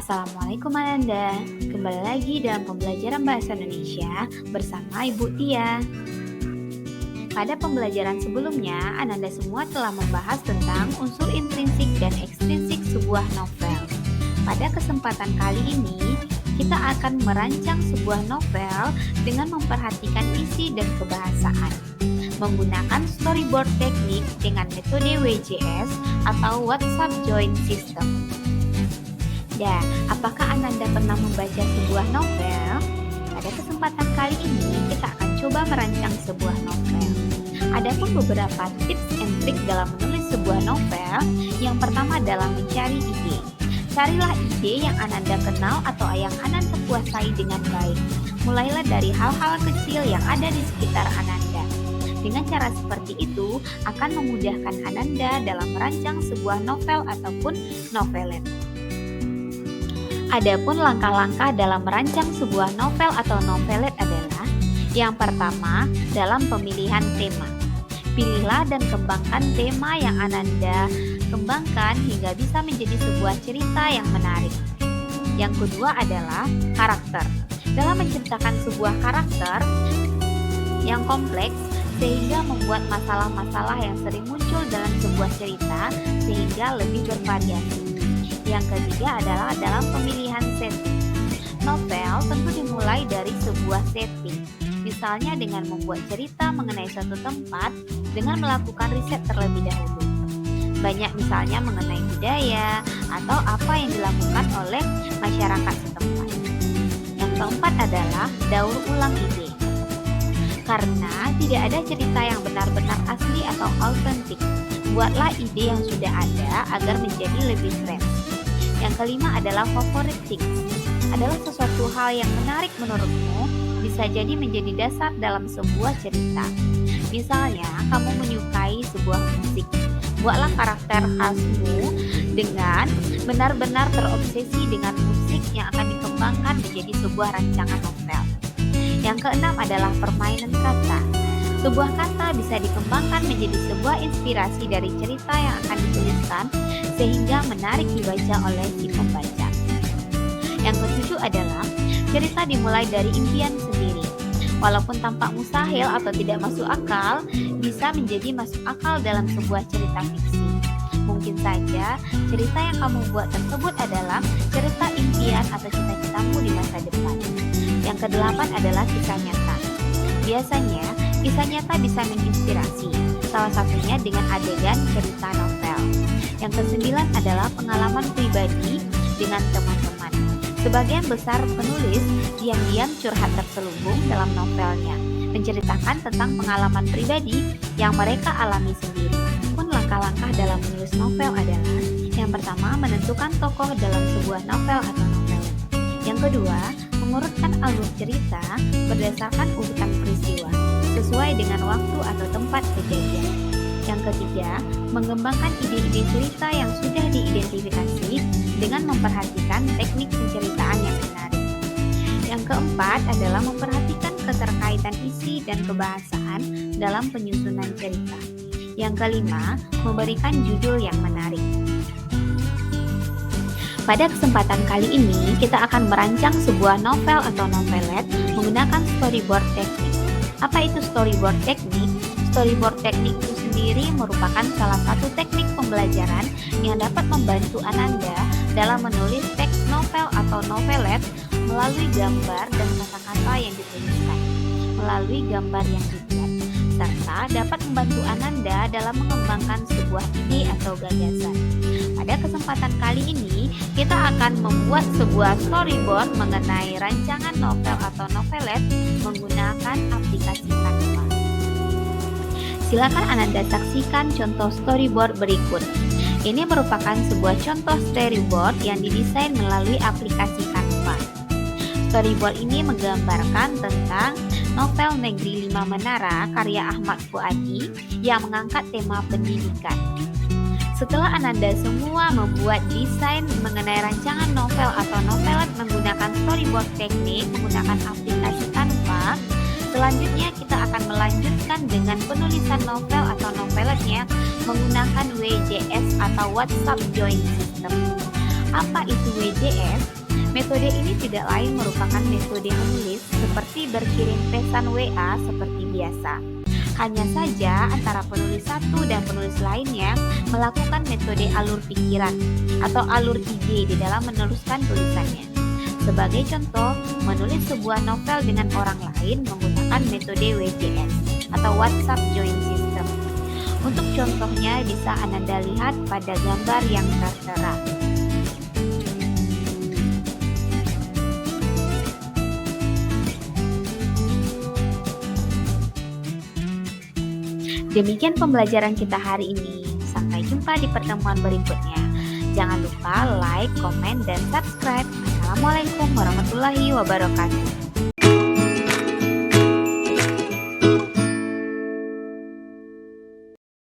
Assalamualaikum Ananda, kembali lagi dalam pembelajaran Bahasa Indonesia bersama Ibu Tia. Pada pembelajaran sebelumnya, Ananda semua telah membahas tentang unsur intrinsik dan ekstrinsik sebuah novel. Pada kesempatan kali ini, kita akan merancang sebuah novel dengan memperhatikan isi dan kebahasaan, menggunakan storyboard teknik dengan metode WJS atau WhatsApp Join System. Ya, apakah Ananda pernah membaca sebuah novel? Pada kesempatan kali ini, kita akan coba merancang sebuah novel. Adapun beberapa tips and trik dalam menulis sebuah novel. Yang pertama adalah mencari ide. Carilah ide yang Ananda kenal atau yang Ananda kuasai dengan baik. Mulailah dari hal-hal kecil yang ada di sekitar Ananda. Dengan cara seperti itu, akan memudahkan Ananda dalam merancang sebuah novel ataupun novelet. Adapun langkah-langkah dalam merancang sebuah novel atau novelet adalah: yang pertama, dalam pemilihan tema. Pilihlah dan kembangkan tema yang Ananda kembangkan hingga bisa menjadi sebuah cerita yang menarik. Yang kedua adalah karakter. Dalam menceritakan sebuah karakter yang kompleks sehingga membuat masalah-masalah yang sering muncul dalam sebuah cerita sehingga lebih bervariasi. Yang ketiga adalah dalam pemilihan setting. Novel tentu dimulai dari sebuah setting, misalnya dengan membuat cerita mengenai suatu tempat dengan melakukan riset terlebih dahulu. Banyak misalnya mengenai budaya atau apa yang dilakukan oleh masyarakat setempat. Yang keempat adalah daur ulang ide. Karena tidak ada cerita yang benar-benar asli atau autentik, buatlah ide yang sudah ada agar menjadi lebih keren. Yang kelima adalah favorit things. Adalah sesuatu hal yang menarik menurutmu, bisa jadi menjadi dasar dalam sebuah cerita. Misalnya, kamu menyukai sebuah musik. Buatlah karakter khasmu dengan benar-benar terobsesi dengan musik yang akan dikembangkan menjadi sebuah rancangan novel. Yang keenam adalah permainan kata. Sebuah kata bisa dikembangkan menjadi sebuah inspirasi dari cerita yang akan dituliskan sehingga menarik dibaca oleh si pembaca. Yang ketujuh adalah cerita dimulai dari impian sendiri. Walaupun tampak mustahil atau tidak masuk akal, bisa menjadi masuk akal dalam sebuah cerita fiksi. Mungkin saja cerita yang kamu buat tersebut adalah cerita impian atau cita-citamu di masa depan. Yang kedelapan adalah kisah nyata. Biasanya, kisah nyata bisa menginspirasi, salah satunya dengan adegan cerita novel. Yang kesembilan adalah pengalaman pribadi dengan teman-teman. Sebagian besar penulis diam-diam curhat terselubung dalam novelnya, menceritakan tentang pengalaman pribadi yang mereka alami sendiri. Pun langkah-langkah dalam menulis novel adalah: yang pertama, menentukan tokoh dalam sebuah novel atau novelet. Yang kedua, mengurutkan alur cerita berdasarkan urutan peristiwa sesuai dengan waktu atau tempat kejadian. Yang ketiga, mengembangkan ide-ide cerita yang sudah diidentifikasi dengan memperhatikan teknik penceritaan yang menarik. Yang keempat adalah memperhatikan keterkaitan isi dan kebahasaan dalam penyusunan cerita. Yang kelima, memberikan judul yang menarik. Pada kesempatan kali ini, kita akan merancang sebuah novel atau novelet menggunakan storyboard teknik. Apa itu storyboard teknik? Storyboard teknik itu sendiri merupakan salah satu teknik pembelajaran yang dapat membantu Ananda dalam menulis teks novel atau novelet melalui gambar dan kata-kata yang dituliskan, melalui gambar yang dibuat, serta dapat membantu Ananda dalam mengembangkan sebuah ide atau gagasan. Pada kesempatan kali ini, kita akan membuat sebuah storyboard mengenai rancangan novel atau novelet menggunakan aplikasi Canva. Silakan Ananda saksikan contoh storyboard berikut. Ini merupakan sebuah contoh storyboard yang didesain melalui aplikasi Canva. Storyboard ini menggambarkan tentang novel Negeri Lima Menara karya Ahmad Fuadi yang mengangkat tema pendidikan. Setelah Ananda semua membuat desain mengenai rancangan novel atau novelet menggunakan storyboard teknik menggunakan aplikasi Canva, selanjutnya kita akan melanjutkan dengan penulisan novel atau noveletnya menggunakan WJS atau WhatsApp Join System. Apa itu WJS? Metode ini tidak lain merupakan metode menulis seperti berkirim pesan WA seperti biasa. Hanya saja antara penulis satu dan penulis lainnya melakukan metode alur pikiran atau alur ide di dalam meneruskan tulisannya. Sebagai contoh, menulis sebuah novel dengan orang lain menggunakan metode WJS atau WhatsApp Join System. Untuk contohnya bisa Ananda lihat pada gambar yang tertera. Demikian pembelajaran kita hari ini. Sampai jumpa di pertemuan berikutnya. Jangan lupa like, komen, dan subscribe. Assalamualaikum warahmatullahi wabarakatuh.